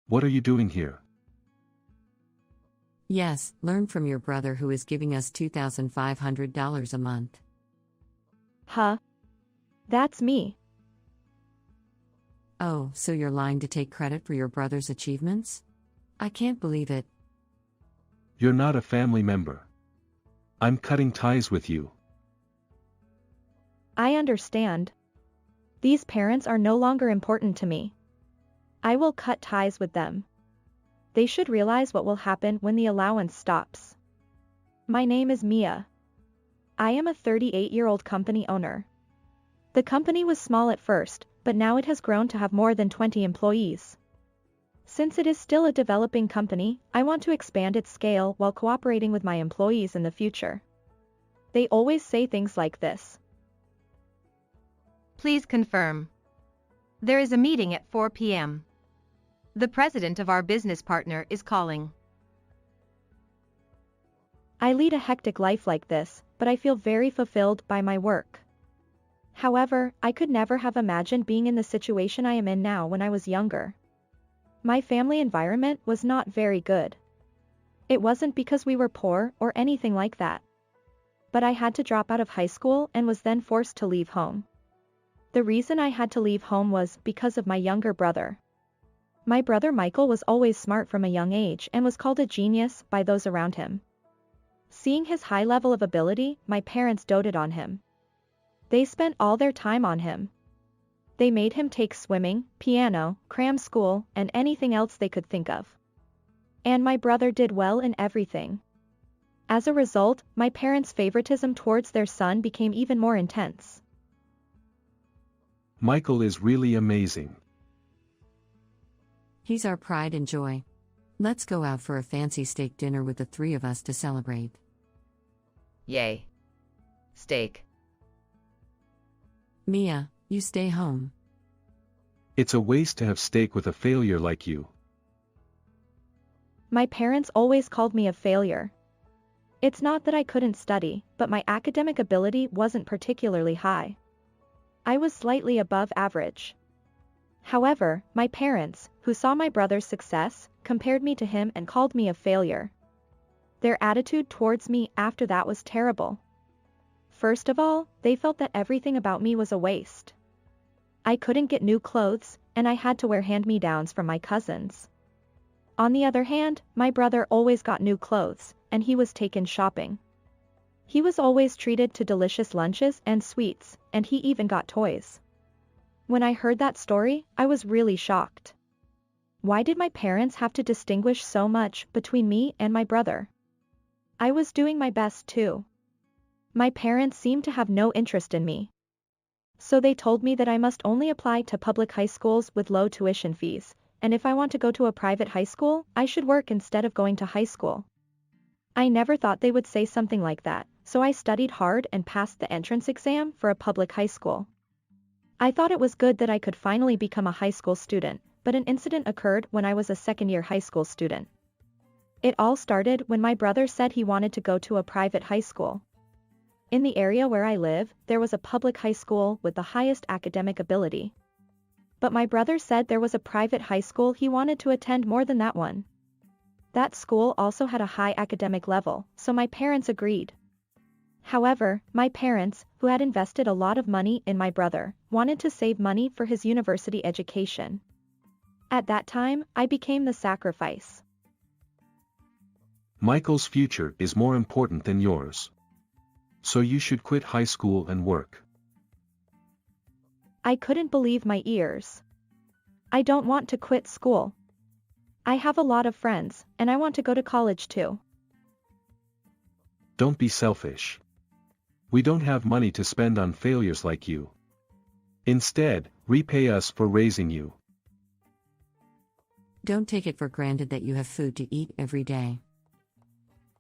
What are you doing here? Yes, learn from your brother who is giving us $2,500 a month. Huh? That's me. Oh, so you're lying to take credit for your brother's achievements? I can't believe it. You're not a family member. I'm cutting ties with you. I understand. These parents are no longer important to me. I will cut ties with them. They should realize what will happen when the allowance stops. My name is Mia. I am a 38-year-old company owner. The company was small at first, but now it has grown to have more than 20 employees. Since it is still a developing company, I want to expand its scale while cooperating with my employees in the future. They always say things like this. Please confirm. There is a meeting at 4 p.m. The president of our business partner is calling. I lead a hectic life like this, but I feel very fulfilled by my work. However, I could never have imagined being in the situation I am in now when I was younger. My family environment was not very good. It wasn't because we were poor or anything like that. But I had to drop out of high school and was then forced to leave home. The reason I had to leave home was because of my younger brother. My brother Michael was always smart from a young age and was called a genius by those around him. Seeing his high level of ability, my parents doted on him. They spent all their time on him. They made him take swimming, piano, cram school, and anything else they could think of. And my brother did well in everything. As a result, my parents' favoritism towards their son became even more intense. Michael is really amazing. He's our pride and joy. Let's go out for a fancy steak dinner with the three of us to celebrate. Yay. Steak. Mia, you stay home. It's a waste to have steak with a failure like you. My parents always called me a failure. It's not that I couldn't study, but my academic ability wasn't particularly high. I was slightly above average. However, my parents, who saw my brother's success, compared me to him and called me a failure. Their attitude towards me after that was terrible. First of all, they felt that everything about me was a waste. I couldn't get new clothes, and I had to wear hand-me-downs from my cousins. On the other hand, my brother always got new clothes, and he was taken shopping. He was always treated to delicious lunches and sweets, and he even got toys. When I heard that story, I was really shocked. Why did my parents have to distinguish so much between me and my brother? I was doing my best too. My parents seemed to have no interest in me. So they told me that I must only apply to public high schools with low tuition fees, and if I want to go to a private high school, I should work instead of going to high school. I never thought they would say something like that, so I studied hard and passed the entrance exam for a public high school. I thought it was good that I could finally become a high school student, but an incident occurred when I was a second-year high school student. It all started when my brother said he wanted to go to a private high school. In the area where I live, there was a public high school with the highest academic ability. But my brother said there was a private high school he wanted to attend more than that one. That school also had a high academic level, so my parents agreed. However, my parents, who had invested a lot of money in my brother, wanted to save money for his university education. At that time, I became the sacrifice. Michael's future is more important than yours. So you should quit high school and work. I couldn't believe my ears. I don't want to quit school. I have a lot of friends, and I want to go to college too. Don't be selfish. We don't have money to spend on failures like you. Instead, repay us for raising you. Don't take it for granted that you have food to eat every day.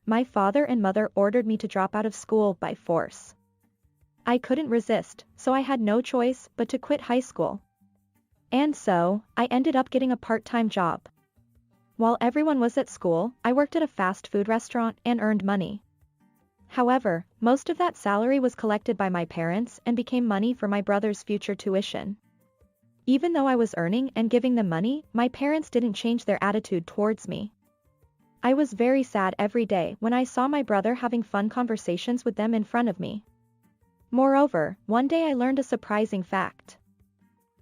My father and mother ordered me to drop out of school by force. I couldn't resist, so I had no choice but to quit high school. And so, I ended up getting a part-time job. While everyone was at school, I worked at a fast food restaurant and earned money. However, most of that salary was collected by my parents and became money for my brother's future tuition. Even though I was earning and giving them money, my parents didn't change their attitude towards me. I was very sad every day when I saw my brother having fun conversations with them in front of me. Moreover, one day I learned a surprising fact.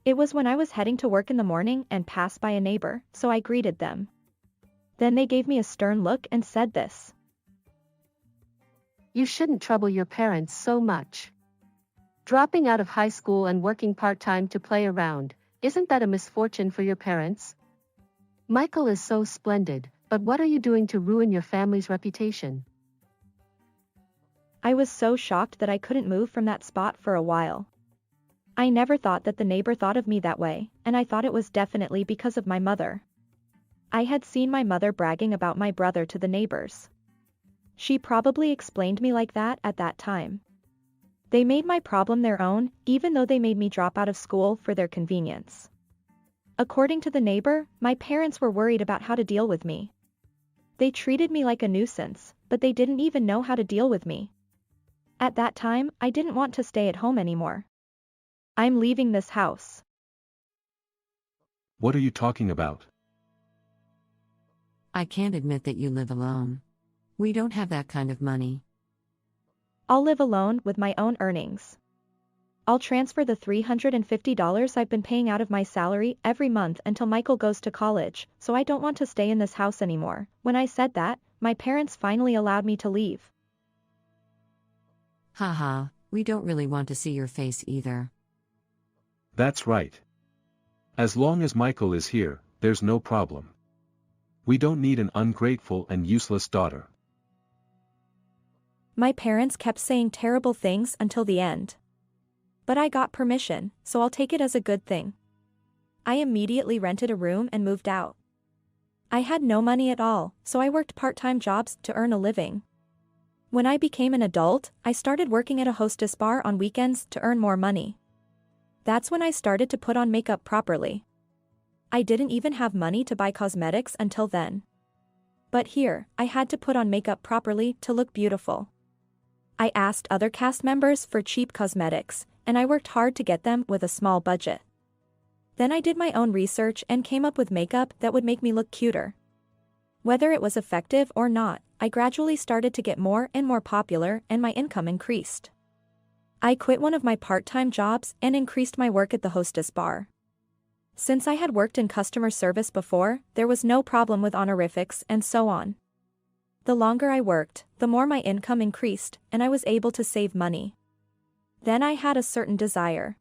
It was when I was heading to work in the morning and passed by a neighbor, so I greeted them. Then they gave me a stern look and said this. You shouldn't trouble your parents so much. Dropping out of high school and working part-time to play around, isn't that a misfortune for your parents? Michael is so splendid, but what are you doing to ruin your family's reputation? I was so shocked that I couldn't move from that spot for a while. I never thought that the neighbor thought of me that way, and I thought it was definitely because of my mother. I had seen my mother bragging about my brother to the neighbors. She probably explained me like that at that time. They made my problem their own, even though they made me drop out of school for their convenience. According to the neighbor, my parents were worried about how to deal with me. They treated me like a nuisance, but they didn't even know how to deal with me. At that time, I didn't want to stay at home anymore. I'm leaving this house. What are you talking about? I can't admit that you live alone. We don't have that kind of money. I'll live alone with my own earnings. I'll transfer the $350 I've been paying out of my salary every month until Michael goes to college, so I don't want to stay in this house anymore. When I said that, my parents finally allowed me to leave. Haha, we don't really want to see your face either. That's right. As long as Michael is here, there's no problem. We don't need an ungrateful and useless daughter. My parents kept saying terrible things until the end. But I got permission, so I'll take it as a good thing. I immediately rented a room and moved out. I had no money at all, so I worked part-time jobs to earn a living. When I became an adult, I started working at a hostess bar on weekends to earn more money. That's when I started to put on makeup properly. I didn't even have money to buy cosmetics until then. But here, I had to put on makeup properly to look beautiful. I asked other cast members for cheap cosmetics, and I worked hard to get them with a small budget. Then I did my own research and came up with makeup that would make me look cuter. Whether it was effective or not, I gradually started to get more and more popular and my income increased. I quit one of my part-time jobs and increased my work at the hostess bar. Since I had worked in customer service before, there was no problem with honorifics and so on. The longer I worked, the more my income increased, and I was able to save money. Then I had a certain desire.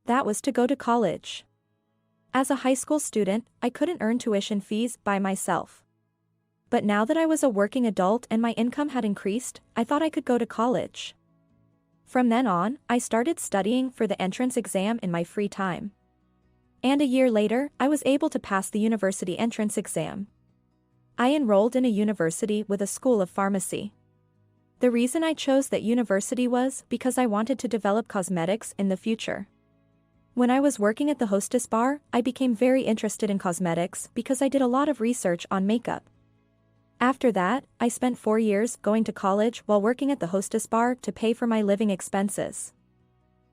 That was to go to college. As a high school student, I couldn't earn tuition fees by myself. But now that I was a working adult and my income had increased, I thought I could go to college. From then on, I started studying for the entrance exam in my free time. And a year later, I was able to pass the university entrance exam. I enrolled in a university with a school of pharmacy. The reason I chose that university was because I wanted to develop cosmetics in the future. When I was working at the hostess bar, I became very interested in cosmetics because I did a lot of research on makeup. After that, I spent 4 years going to college while working at the hostess bar to pay for my living expenses.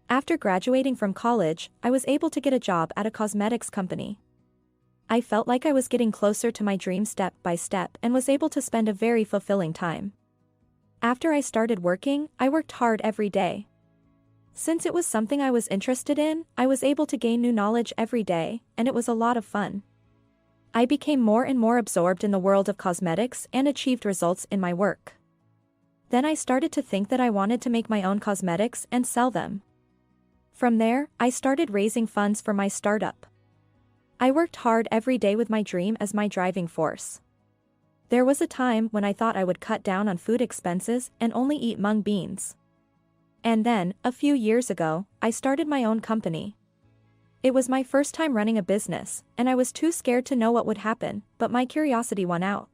After graduating from college, I was able to get a job at a cosmetics company. I felt like I was getting closer to my dream step by step and was able to spend a very fulfilling time. After I started working, I worked hard every day. Since it was something I was interested in, I was able to gain new knowledge every day, and it was a lot of fun. I became more and more absorbed in the world of cosmetics and achieved results in my work. Then I started to think that I wanted to make my own cosmetics and sell them. From there, I started raising funds for my startup. I worked hard every day with my dream as my driving force. There was a time when I thought I would cut down on food expenses and only eat mung beans. And then, a few years ago, I started my own company. It was my first time running a business, and I was too scared to know what would happen, but my curiosity won out.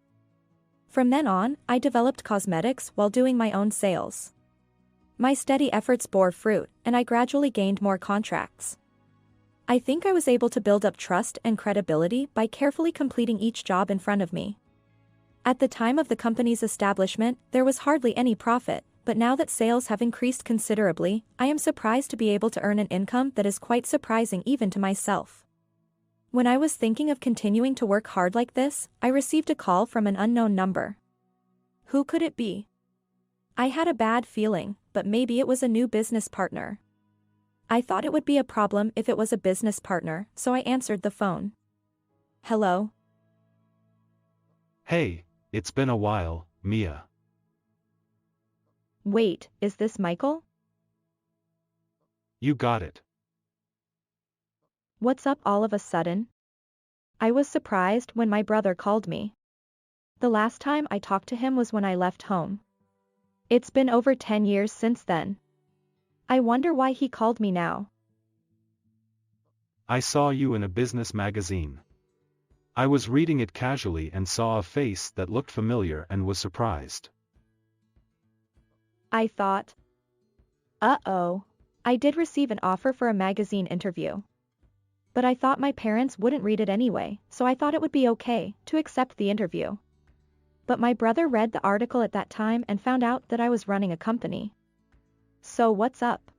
From then on, I developed cosmetics while doing my own sales. My steady efforts bore fruit, and I gradually gained more contracts. I think I was able to build up trust and credibility by carefully completing each job in front of me. At the time of the company's establishment, there was hardly any profit, but now that sales have increased considerably, I am surprised to be able to earn an income that is quite surprising even to myself. When I was thinking of continuing to work hard like this, I received a call from an unknown number. Who could it be? I had a bad feeling, but maybe it was a new business partner. I thought it would be a problem if it was a business partner, so I answered the phone. Hello? Hey, it's been a while, Mia. Wait, is this Michael? You got it. What's up all of a sudden? I was surprised when my brother called me. The last time I talked to him was when I left home. It's been over 10 years since then. I wonder why he called me now. I saw you in a business magazine. I was reading it casually and saw a face that looked familiar and was surprised. I thought. Uh-oh. I did receive an offer for a magazine interview. But I thought my parents wouldn't read it anyway, so I thought it would be okay to accept the interview. But my brother read the article at that time and found out that I was running a company. So what's up?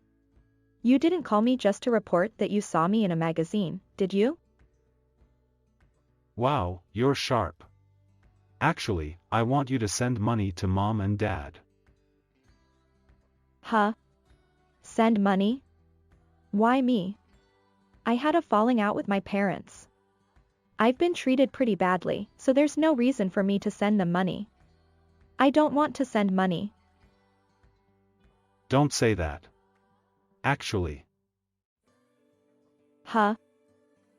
You didn't call me just to report that you saw me in a magazine, did you? Wow, you're sharp. Actually, I want you to send money to Mom and Dad. Huh? Send money? Why me? I had a falling out with my parents. I've been treated pretty badly, so there's no reason for me to send them money. I don't want to send money. Don't say that. Actually. Huh?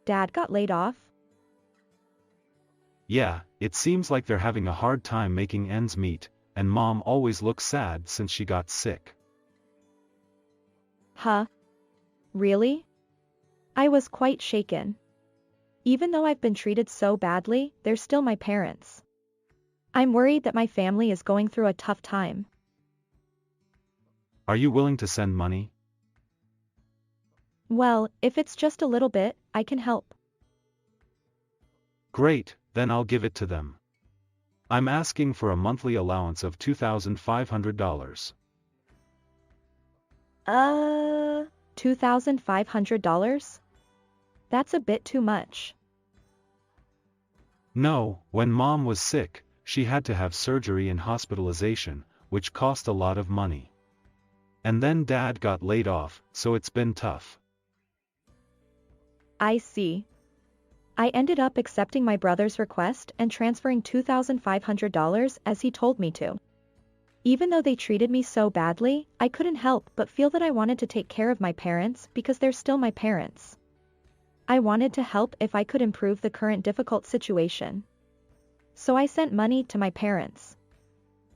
Dad got laid off? Yeah, it seems like they're having a hard time making ends meet, and Mom always looks sad since she got sick. Huh? Really? I was quite shaken. Even though I've been treated so badly, they're still my parents. I'm worried that my family is going through a tough time. Are you willing to send money? Well, if it's just a little bit, I can help. Great, then I'll give it to them. I'm asking for a monthly allowance of $2,500. $2,500? That's a bit too much. No, when Mom was sick, she had to have surgery and hospitalization, which cost a lot of money. And then Dad got laid off, so it's been tough. I see. I ended up accepting my brother's request and transferring $2,500 as he told me to. Even though they treated me so badly, I couldn't help but feel that I wanted to take care of my parents because they're still my parents. I wanted to help if I could improve the current difficult situation. So I sent money to my parents.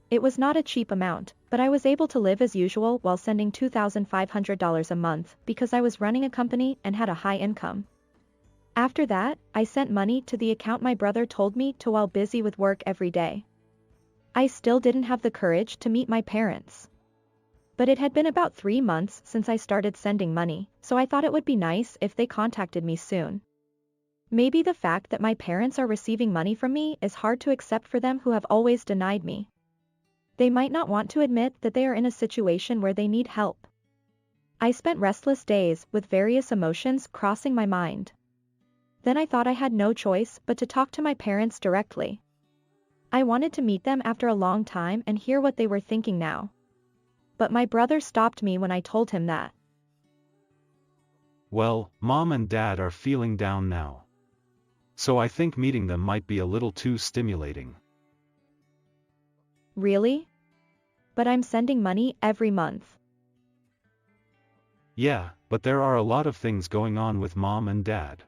It was not a cheap amount, but I was able to live as usual while sending $2,500 a month because I was running a company and had a high income. After that, I sent money to the account my brother told me to while busy with work every day. I still didn't have the courage to meet my parents. But it had been about 3 months since I started sending money, so I thought it would be nice if they contacted me soon. Maybe the fact that my parents are receiving money from me is hard to accept for them who have always denied me. They might not want to admit that they are in a situation where they need help. I spent restless days with various emotions crossing my mind. Then I thought I had no choice but to talk to my parents directly. I wanted to meet them after a long time and hear what they were thinking now. But my brother stopped me when I told him that. Well, Mom and Dad are feeling down now. So I think meeting them might be a little too stimulating. Really? But I'm sending money every month. Yeah, but there are a lot of things going on with Mom and Dad.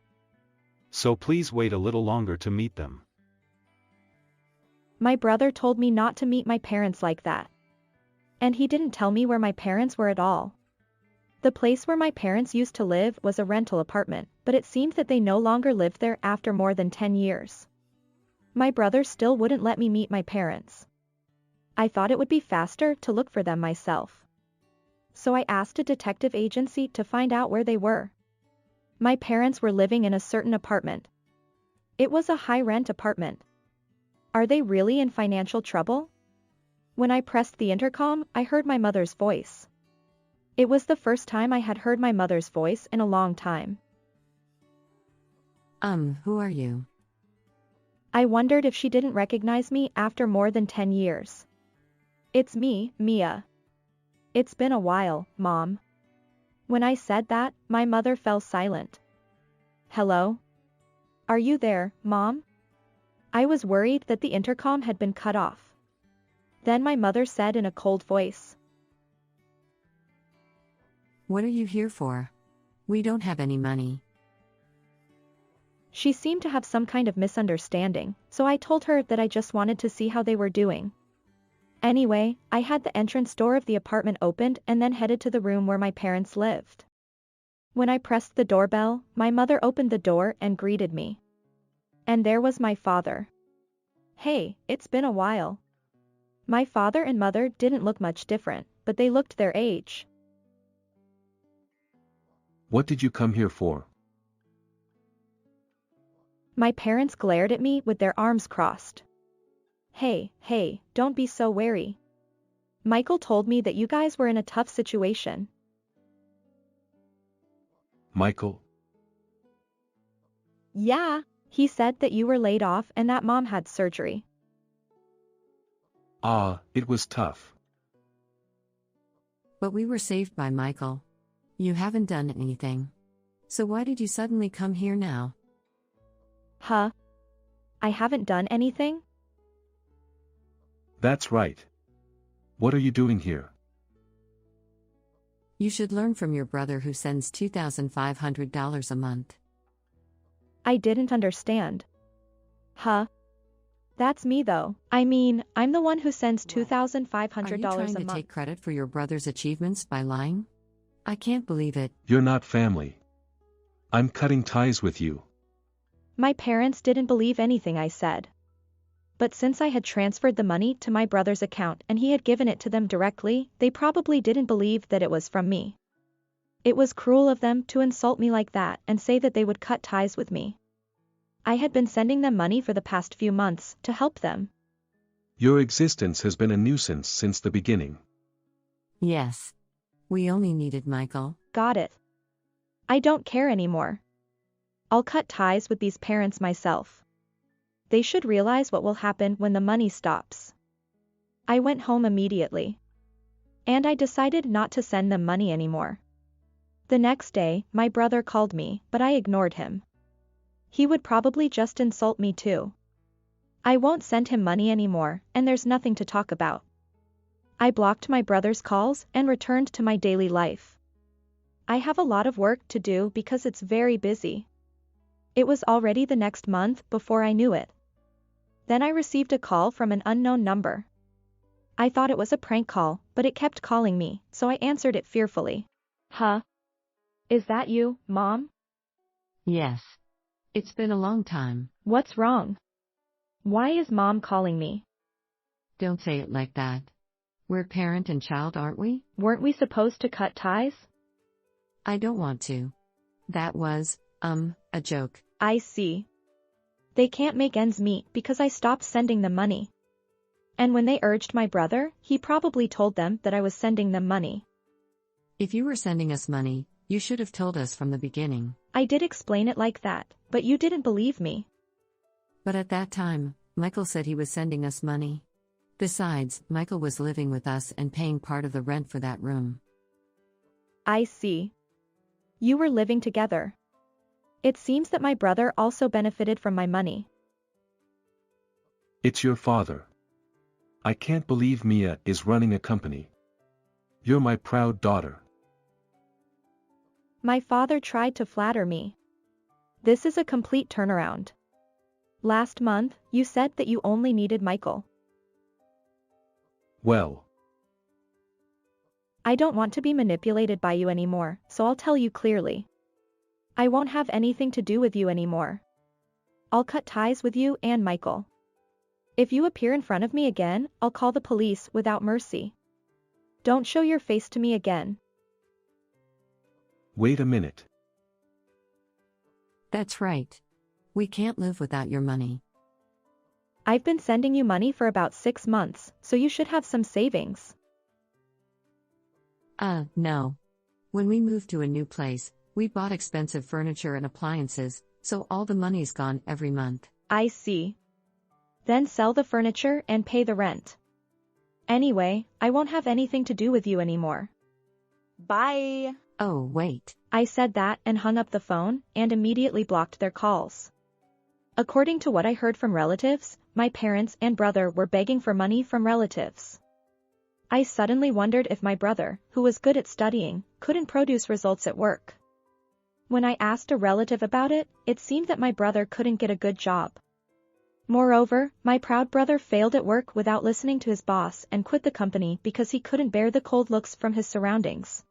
So please wait a little longer to meet them. My brother told me not to meet my parents like that. And he didn't tell me where my parents were at all. The place where my parents used to live was a rental apartment, but it seemed that they no longer lived there after more than 10 years. My brother still wouldn't let me meet my parents. I thought it would be faster to look for them myself. So I asked a detective agency to find out where they were. My parents were living in a certain apartment. It was a high-rent apartment. Are they really in financial trouble? When I pressed the intercom, I heard my mother's voice. It was the first time I had heard my mother's voice in a long time. Who are you? I wondered if she didn't recognize me after more than 10 years. It's me, Mia. It's been a while, Mom. When I said that, my mother fell silent. Hello? Are you there, Mom? I was worried that the intercom had been cut off. Then my mother said in a cold voice, What are you here for? We don't have any money. She seemed to have some kind of misunderstanding, so I told her that I just wanted to see how they were doing. Anyway, I had the entrance door of the apartment opened and then headed to the room where my parents lived. When I pressed the doorbell, my mother opened the door and greeted me. And there was my father. Hey, it's been a while. My father and mother didn't look much different, but they looked their age. What did you come here for? My parents glared at me with their arms crossed. Hey, don't be so wary. Michael told me that you guys were in a tough situation. Michael? Yeah, he said that you were laid off and that Mom had surgery. It was tough. But we were saved by Michael. You haven't done anything. So why did you suddenly come here now? Huh? I haven't done anything? That's right. What are you doing here? You should learn from your brother who sends $2,500 a month. I didn't understand. Huh? That's me though. I mean, I'm the one who sends $2,500 Are you trying a to month. take credit for your brother's achievements by lying? I can't believe it. You're not family. I'm cutting ties with you. My parents didn't believe anything I said. But since I had transferred the money to my brother's account and he had given it to them directly, they probably didn't believe that it was from me. It was cruel of them to insult me like that and say that they would cut ties with me. I had been sending them money for the past few months to help them. Your existence has been a nuisance since the beginning. Yes. We only needed Michael. Got it. I don't care anymore. I'll cut ties with these parents myself. They should realize what will happen when the money stops. I went home immediately. And I decided not to send them money anymore. The next day, my brother called me, but I ignored him. He would probably just insult me too. I won't send him money anymore, and there's nothing to talk about. I blocked my brother's calls and returned to my daily life. I have a lot of work to do because it's very busy. It was already the next month before I knew it. Then I received a call from an unknown number. I thought it was a prank call, but it kept calling me, so I answered it fearfully. Huh? Is that you, Mom? Yes. It's been a long time. What's wrong? Why is Mom calling me? Don't say it like that. We're parent and child, aren't we? Weren't we supposed to cut ties? I don't want to. That was, a joke. I see. They can't make ends meet because I stopped sending them money. And when they urged my brother, he probably told them that I was sending them money. If you were sending us money, you should have told us from the beginning. I did explain it like that, but you didn't believe me. But at that time, Michael said he was sending us money. Besides, Michael was living with us and paying part of the rent for that room. I see. You were living together. It seems that my brother also benefited from my money. It's your father. I can't believe Mia is running a company. You're my proud daughter. My father tried to flatter me. This is a complete turnaround. Last month, you said that you only needed Michael. Well, I don't want to be manipulated by you anymore, so I'll tell you clearly. I won't have anything to do with you anymore. I'll cut ties with you and Michael. If you appear in front of me again, I'll call the police without mercy. Don't show your face to me again. wait a minute. That's right. We can't live without your money. I've been sending you money for about 6 months, so you should have some savings. No. When we moved to a new place, we bought expensive furniture and appliances, so all the money's gone every month. I see. Then sell the furniture and pay the rent. Anyway, I won't have anything to do with you anymore. Bye. Oh, wait. I said that and hung up the phone and immediately blocked their calls. According to what I heard from relatives, my parents and brother were begging for money from relatives. I suddenly wondered if my brother, who was good at studying, couldn't produce results at work. When I asked a relative about it, it seemed that my brother couldn't get a good job. Moreover, my proud brother failed at work without listening to his boss and quit the company because he couldn't bear the cold looks from his surroundings.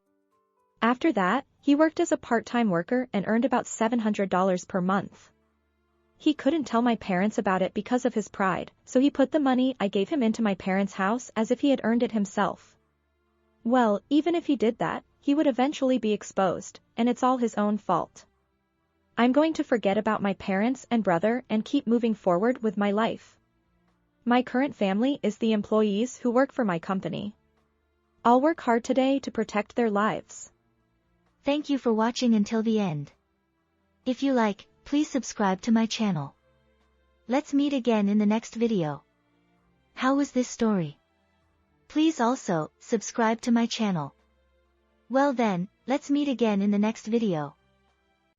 After that, he worked as a part-time worker and earned about $700 per month. He couldn't tell my parents about it because of his pride, so he put the money I gave him into my parents' house as if he had earned it himself. Well, even if he did that, he would eventually be exposed, and it's all his own fault. I'm going to forget about my parents and brother and keep moving forward with my life. My current family is the employees who work for my company. I'll work hard today to protect their lives. Thank you for watching until the end. If you like, please subscribe to my channel. Let's meet again in the next video. How was this story? Please also, subscribe to my channel. Well then, let's meet again in the next video.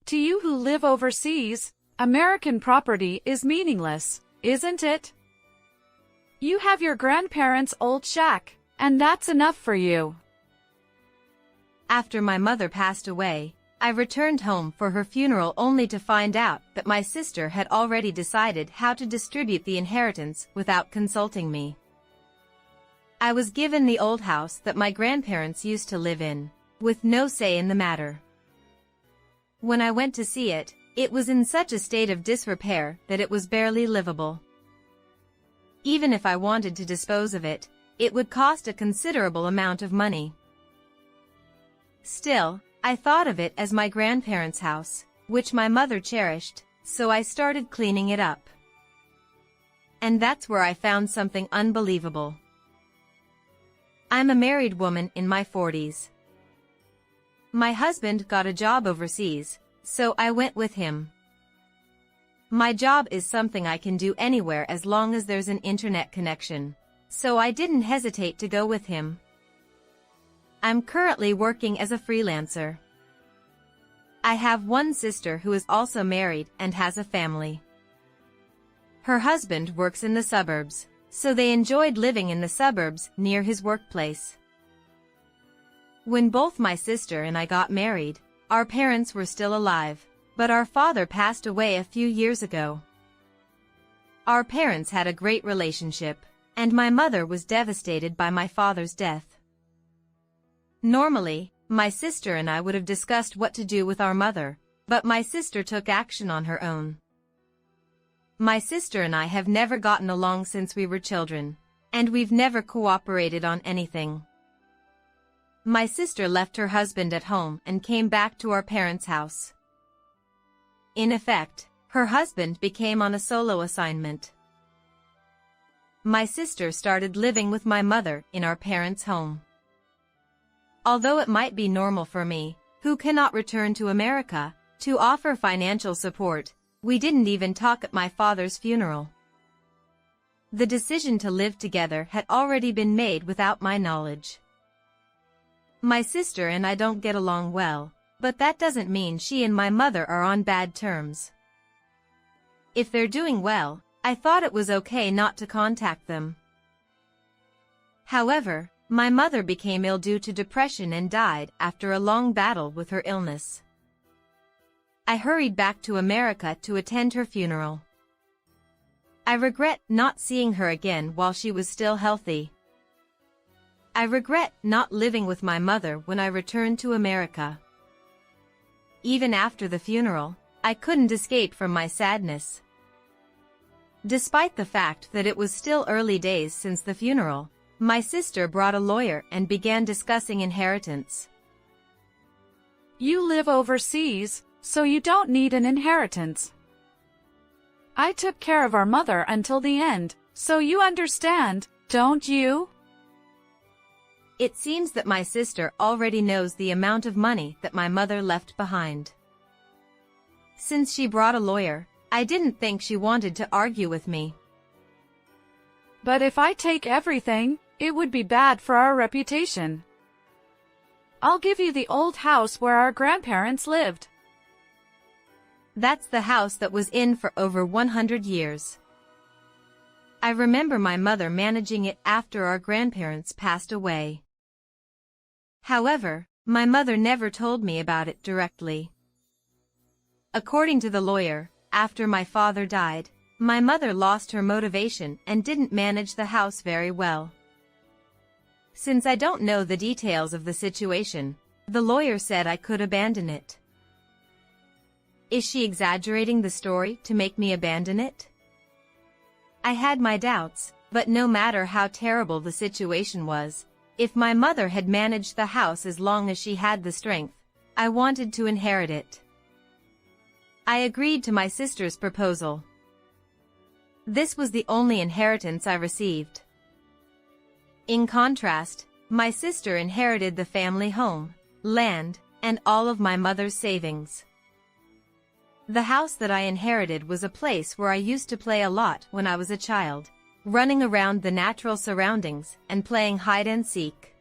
To you who live overseas, American property is meaningless, isn't it? You have your grandparents' old shack, and that's enough for you. After my mother passed away, I returned home for her funeral only to find out that my sister had already decided how to distribute the inheritance without consulting me. I was given the old house that my grandparents used to live in, with no say in the matter. When I went to see it, it was in such a state of disrepair that it was barely livable. Even if I wanted to dispose of it, it would cost a considerable amount of money. Still, I thought of it as my grandparents' house, which my mother cherished, so I started cleaning it up. And that's where I found something unbelievable. I'm a married woman in my 40s. My husband got a job overseas, so I went with him. My job is something I can do anywhere as long as there's an internet connection, so I didn't hesitate to go with him. I'm currently working as a freelancer. I have one sister who is also married and has a family. Her husband works in the suburbs, so they enjoyed living in the suburbs near his workplace. When both my sister and I got married, our parents were still alive, but our father passed away a few years ago. Our parents had a great relationship, and my mother was devastated by my father's death. Normally, my sister and I would have discussed what to do with our mother, but my sister took action on her own. My sister and I have never gotten along since we were children, and we've never cooperated on anything. My sister left her husband at home and came back to our parents' house. In effect, her husband became on a solo assignment. My sister started living with my mother in our parents' home. Although it might be normal for me, who cannot return to America, to offer financial support, we didn't even talk at my father's funeral. The decision to live together had already been made without my knowledge. My sister and I don't get along well, but that doesn't mean she and my mother are on bad terms. If they're doing well, I thought it was okay not to contact them. However, my mother became ill due to depression and died after a long battle with her illness. I hurried back to America to attend her funeral. I regret not seeing her again while she was still healthy. I regret not living with my mother when I returned to America. Even after the funeral, I couldn't escape from my sadness. Despite the fact that it was still early days since the funeral, my sister brought a lawyer and began discussing inheritance. You live overseas, so you don't need an inheritance. I took care of our mother until the end, so you understand, don't you? It seems that my sister already knows the amount of money that my mother left behind. Since she brought a lawyer, I didn't think she wanted to argue with me. But if I take everything, it would be bad for our reputation. I'll give you the old house where our grandparents lived. That's the house that was in for over 100 years. I remember my mother managing it after our grandparents passed away. However, my mother never told me about it directly. According to the lawyer, after my father died, my mother lost her motivation and didn't manage the house very well. Since I don't know the details of the situation, the lawyer said I could abandon it. Is she exaggerating the story to make me abandon it? I had my doubts, but no matter how terrible the situation was, if my mother had managed the house as long as she had the strength, I wanted to inherit it. I agreed to my sister's proposal. This was the only inheritance I received. In contrast, my sister inherited the family home, land, and all of my mother's savings. The house that I inherited was a place where I used to play a lot when I was a child, running around the natural surroundings and playing hide and seek.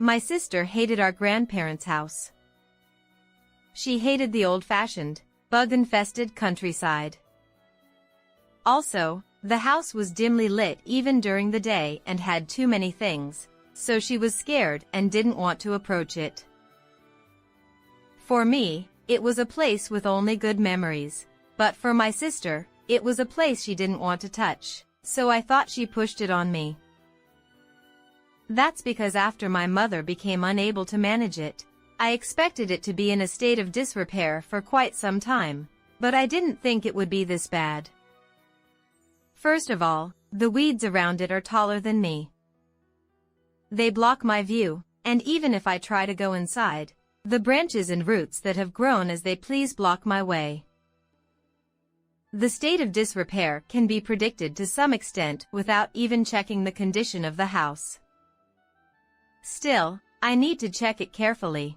My sister hated our grandparents' house. She hated the old-fashioned, bug-infested countryside. Also, the house was dimly lit even during the day and had too many things, so she was scared and didn't want to approach it. For me, it was a place with only good memories, but for my sister, it was a place she didn't want to touch, so I thought she pushed it on me. That's because after my mother became unable to manage it, I expected it to be in a state of disrepair for quite some time, but I didn't think it would be this bad. First of all, the weeds around it are taller than me. They block my view, and even if I try to go inside, the branches and roots that have grown as they please block my way. The state of disrepair can be predicted to some extent without even checking the condition of the house. Still, I need to check it carefully.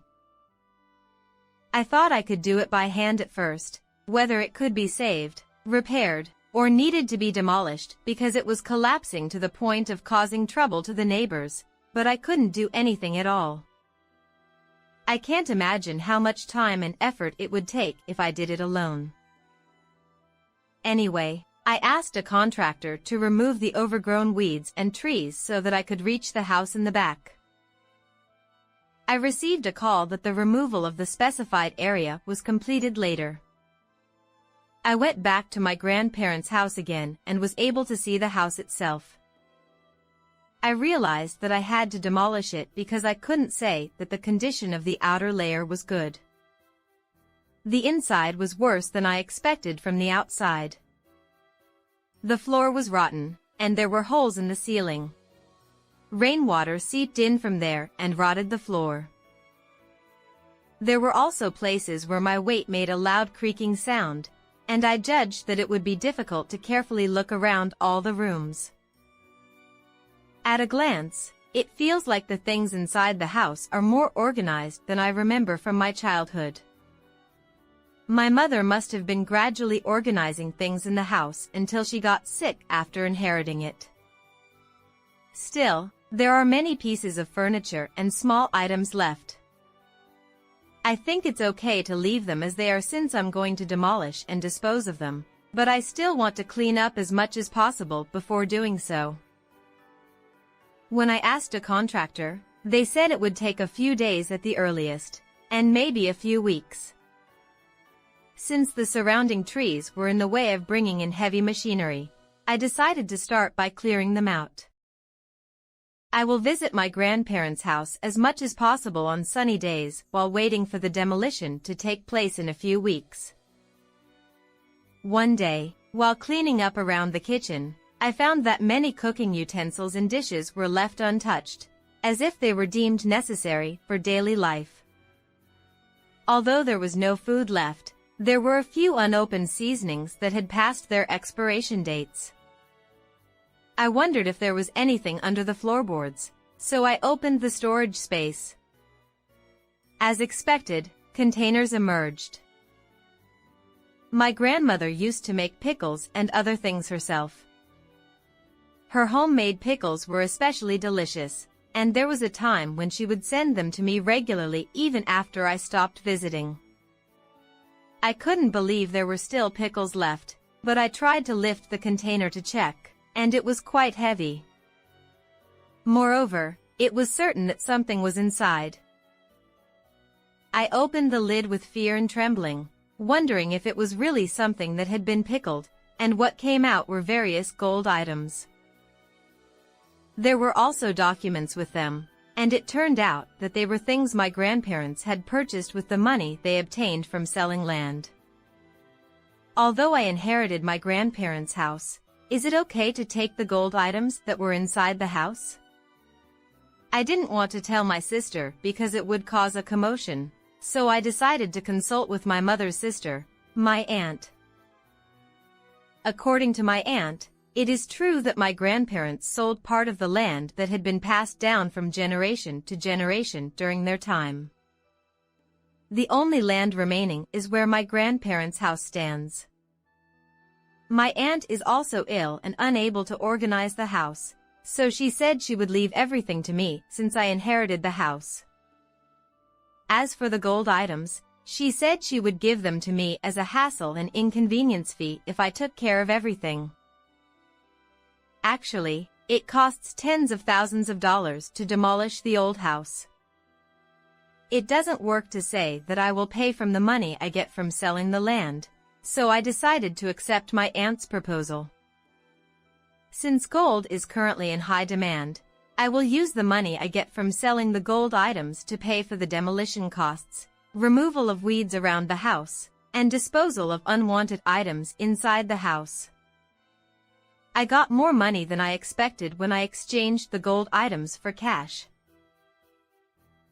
I thought I could do it by hand at first, whether it could be saved, repaired, or needed to be demolished because it was collapsing to the point of causing trouble to the neighbors, but I couldn't do anything at all. I can't imagine how much time and effort it would take if I did it alone. Anyway, I asked a contractor to remove the overgrown weeds and trees so that I could reach the house in the back. I received a call that the removal of the specified area was completed later. I went back to my grandparents' house again and was able to see the house itself. I realized that I had to demolish it because I couldn't say that the condition of the outer layer was good. The inside was worse than I expected from the outside. The floor was rotten, and there were holes in the ceiling. Rainwater seeped in from there and rotted the floor. There were also places where my weight made a loud creaking sound, and I judged that it would be difficult to carefully look around all the rooms. At a glance, it feels like the things inside the house are more organized than I remember from my childhood. My mother must have been gradually organizing things in the house until she got sick after inheriting it. Still, there are many pieces of furniture and small items left. I think it's okay to leave them as they are since I'm going to demolish and dispose of them, but I still want to clean up as much as possible before doing so. When I asked a contractor, they said it would take a few days at the earliest, and maybe a few weeks. Since the surrounding trees were in the way of bringing in heavy machinery, I decided to start by clearing them out. I will visit my grandparents' house as much as possible on sunny days while waiting for the demolition to take place in a few weeks. One day, while cleaning up around the kitchen, I found that many cooking utensils and dishes were left untouched, as if they were deemed necessary for daily life. Although there was no food left, There were a few unopened seasonings that had passed their expiration dates. I wondered if there was anything under the floorboards, so I opened the storage space. As expected, containers emerged. My grandmother used to make pickles and other things herself. Her homemade pickles were especially delicious, and there was a time when she would send them to me regularly even after I stopped visiting. I couldn't believe there were still pickles left, but I tried to lift the container to check, and it was quite heavy. Moreover, it was certain that something was inside. I opened the lid with fear and trembling, wondering if it was really something that had been pickled, and what came out were various gold items. There were also documents with them, and it turned out that they were things my grandparents had purchased with the money they obtained from selling land. Although I inherited my grandparents' house, is it okay to take the gold items that were inside the house? I didn't want to tell my sister because it would cause a commotion, so I decided to consult with my mother's sister, my aunt. According to my aunt, it is true that my grandparents sold part of the land that had been passed down from generation to generation during their time. The only land remaining is where my grandparents' house stands. My aunt is also ill and unable to organize the house, so she said she would leave everything to me since I inherited the house. As for the gold items, she said she would give them to me as a hassle and inconvenience fee if I took care of everything. Actually, it costs tens of thousands of dollars to demolish the old house. It doesn't work to say that I will pay from the money I get from selling the land, so I decided to accept my aunt's proposal. Since gold is currently in high demand, I will use the money I get from selling the gold items to pay for the demolition costs, removal of weeds around the house, and disposal of unwanted items inside the house. I got more money than I expected when I exchanged the gold items for cash.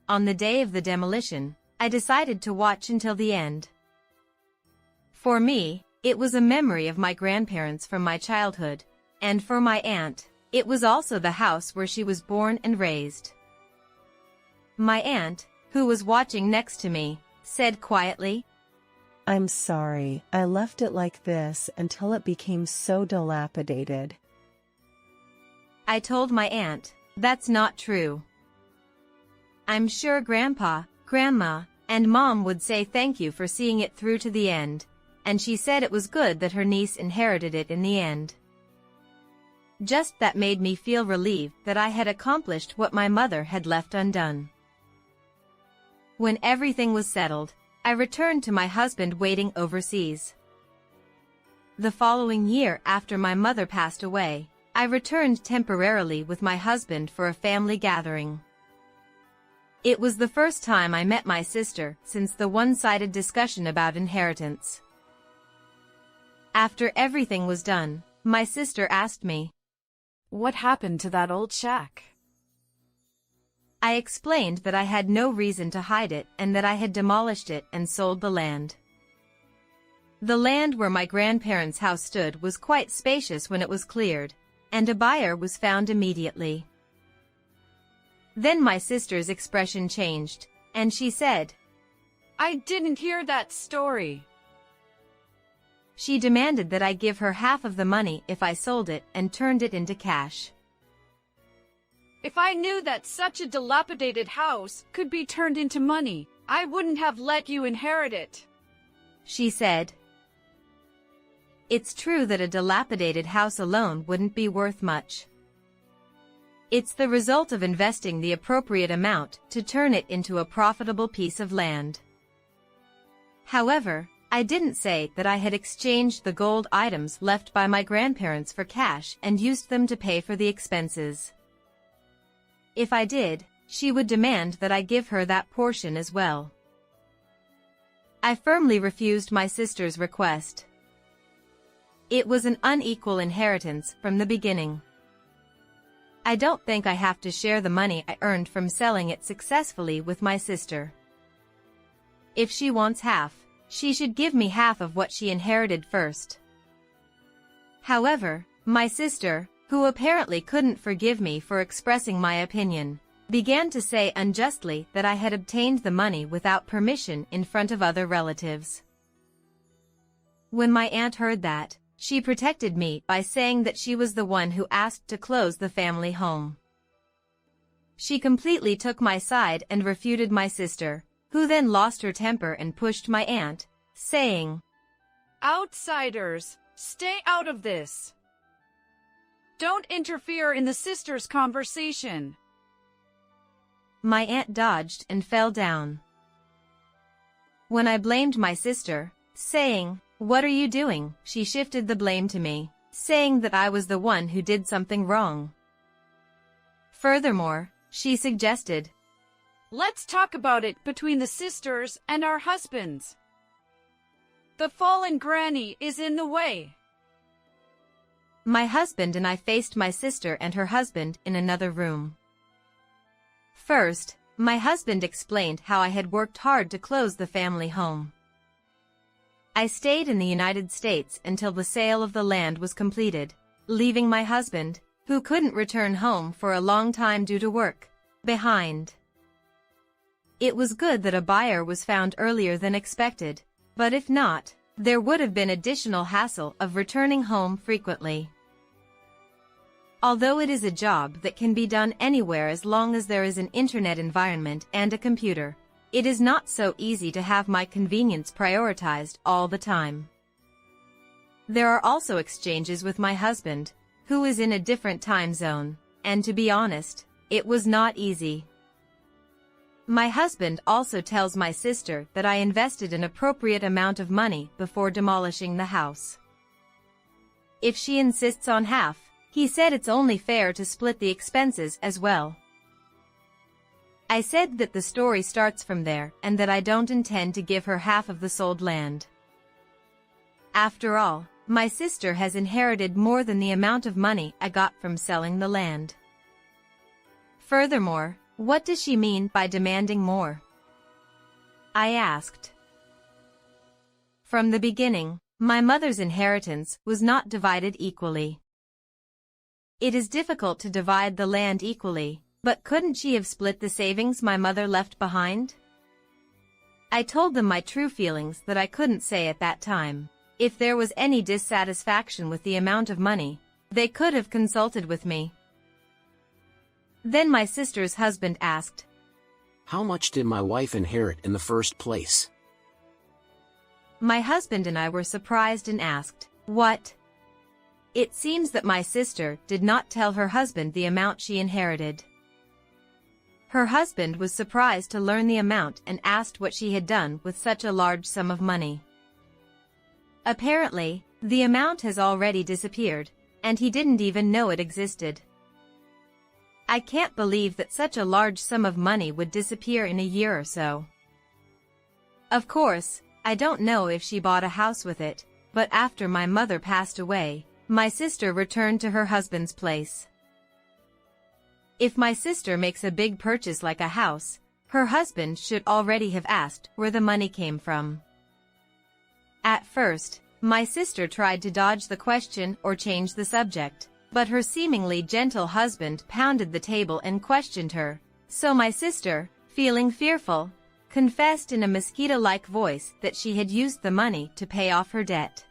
On the day of the demolition, I decided to watch until the end. For me, it was a memory of my grandparents from my childhood, and for my aunt, it was also the house where she was born and raised. My aunt, who was watching next to me, said quietly, "I'm sorry, I left it like this until it became so dilapidated." I told my aunt, "That's not true. I'm sure Grandpa, Grandma, and Mom would say thank you for seeing it through to the end," and she said it was good that her niece inherited it in the end. Just that made me feel relieved that I had accomplished what my mother had left undone. When everything was settled, I returned to my husband waiting overseas. The following year after my mother passed away, I returned temporarily with my husband for a family gathering. It was the first time I met my sister since the one-sided discussion about inheritance. After everything was done, my sister asked me, "What happened to that old shack?" I explained that I had no reason to hide it and that I had demolished it and sold the land. The land where my grandparents' house stood was quite spacious when it was cleared, and a buyer was found immediately. Then my sister's expression changed, and she said, "I didn't hear that story." She demanded that I give her half of the money if I sold it and turned it into cash. "If I knew that such a dilapidated house could be turned into money, I wouldn't have let you inherit it," she said. It's true that a dilapidated house alone wouldn't be worth much. It's the result of investing the appropriate amount to turn it into a profitable piece of land. However, I didn't say that I had exchanged the gold items left by my grandparents for cash and used them to pay for the expenses. If I did, she would demand that I give her that portion as well. I firmly refused my sister's request. It was an unequal inheritance from the beginning. I don't think I have to share the money I earned from selling it successfully with my sister. If she wants half, she should give me half of what she inherited first. However, my sister, who apparently couldn't forgive me for expressing my opinion, began to say unjustly that I had obtained the money without permission in front of other relatives. When my aunt heard that, she protected me by saying that she was the one who asked to close the family home. She completely took my side and refuted my sister, who then lost her temper and pushed my aunt, saying, Outsiders, stay out of this. Don't interfere in the sisters' conversation. My aunt dodged and fell down. When I blamed my sister, saying, "What are you doing?" she shifted the blame to me, saying that I was the one who did something wrong. Furthermore, she suggested, Let's talk about it between the sisters and our husbands. The fallen granny is in the way. My husband and I faced my sister and her husband in another room. First, my husband explained how I had worked hard to close the family home. I stayed in the United States until the sale of the land was completed, leaving my husband, who couldn't return home for a long time due to work, behind. It was good that a buyer was found earlier than expected, but if not, there would have been additional hassle of returning home frequently. Although it is a job that can be done anywhere as long as there is an internet environment and a computer, it is not so easy to have my convenience prioritized all the time. There are also exchanges with my husband, who is in a different time zone, and to be honest, it was not easy. My husband also tells my sister that I invested an appropriate amount of money before demolishing the house. If she insists on half, he said it's only fair to split the expenses as well. I said that the story starts from there and that I don't intend to give her half of the sold land. After all, my sister has inherited more than the amount of money I got from selling the land. Furthermore, what does she mean by demanding more? I asked. From the beginning, my mother's inheritance was not divided equally. It is difficult to divide the land equally, but couldn't she have split the savings my mother left behind? I told them my true feelings that I couldn't say at that time. If there was any dissatisfaction with the amount of money, they could have consulted with me. Then my sister's husband asked, How much did my wife inherit in the first place? My husband and I were surprised and asked, What? It seems that my sister did not tell her husband the amount she inherited. Her husband was surprised to learn the amount and asked what she had done with such a large sum of money. Apparently, the amount has already disappeared, and he didn't even know it existed. I can't believe that such a large sum of money would disappear in a year or so. Of course, I don't know if she bought a house with it, but after my mother passed away, my sister returned to her husband's place. If my sister makes a big purchase like a house, her husband should already have asked where the money came from. At first, my sister tried to dodge the question or change the subject, but her seemingly gentle husband pounded the table and questioned her, so my sister, feeling fearful, confessed in a mosquito-like voice that she had used the money to pay off her debt.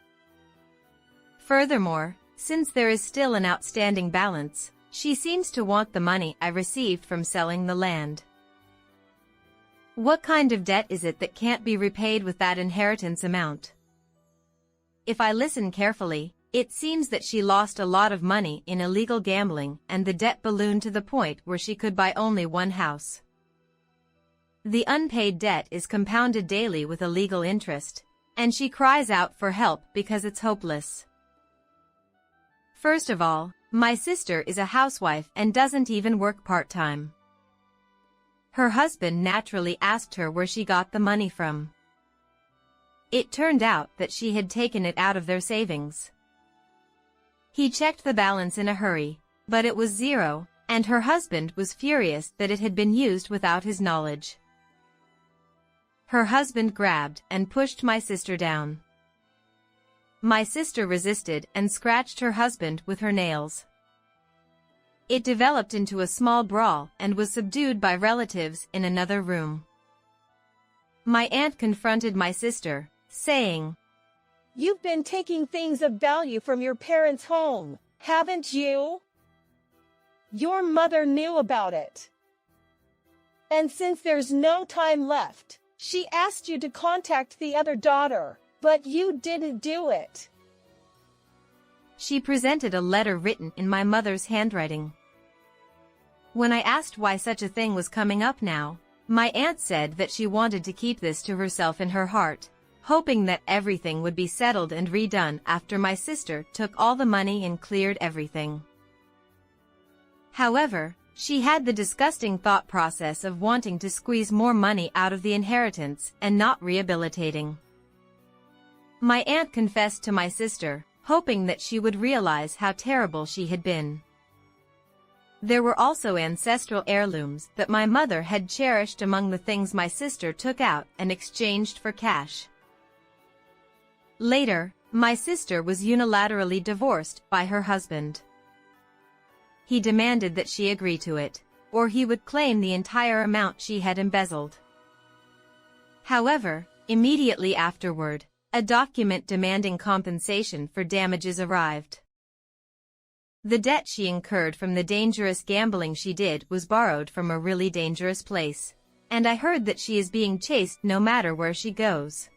Furthermore, since there is still an outstanding balance, she seems to want the money I received from selling the land. What kind of debt is it that can't be repaid with that inheritance amount? If I listen carefully, it seems that she lost a lot of money in illegal gambling and the debt ballooned to the point where she could buy only one house. The unpaid debt is compounded daily with illegal interest, and she cries out for help because it's hopeless. First of all, my sister is a housewife and doesn't even work part-time. Her husband naturally asked her where she got the money from. It turned out that she had taken it out of their savings. He checked the balance in a hurry, but it was zero, and her husband was furious that it had been used without his knowledge. her husband grabbed and pushed my sister down. My sister resisted and scratched her husband with her nails. It developed into a small brawl and was subdued by relatives in another room. My aunt confronted my sister, saying, "You've been taking things of value from your parents' home, haven't you? Your mother knew about it. And since there's no time left, she asked you to contact the other daughter, but you didn't do it." She presented a letter written in my mother's handwriting. When I asked why such a thing was coming up now, my aunt said that she wanted to keep this to herself in her heart, hoping that everything would be settled and redone after my sister took all the money and cleared everything. However, she had the disgusting thought process of wanting to squeeze more money out of the inheritance and not rehabilitating. My aunt confessed to my sister, hoping that she would realize how terrible she had been. There were also ancestral heirlooms that my mother had cherished among the things my sister took out and exchanged for cash. Later, my sister was unilaterally divorced by her husband. He demanded that she agree to it, or he would claim the entire amount she had embezzled. However, immediately afterward, a document demanding compensation for damages arrived. The debt she incurred from the dangerous gambling she did was borrowed from a really dangerous place, and I heard that she is being chased no matter where she goes.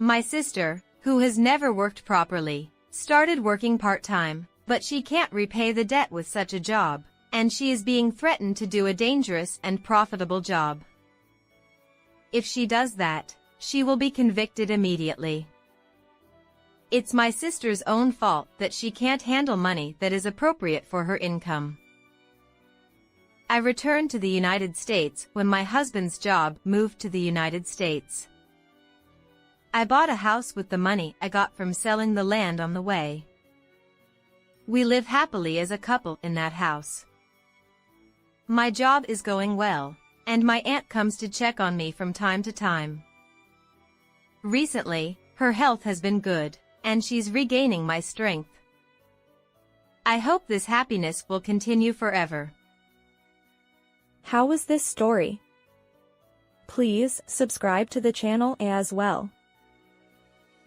My sister, who has never worked properly, started working part-time, but she can't repay the debt with such a job, and she is being threatened to do a dangerous and profitable job. If she does that, she will be convicted immediately. It's my sister's own fault that she can't handle money that is appropriate for her income. I returned to the United States when my husband's job moved to the United States. I bought a house with the money I got from selling the land on the way. We live happily as a couple in that house. My job is going well, and my aunt comes to check on me from time to time. Recently, her health has been good, and she's regaining my strength. I hope this happiness will continue forever. How was this story? Please subscribe to the channel as well.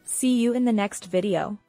See you in the next video.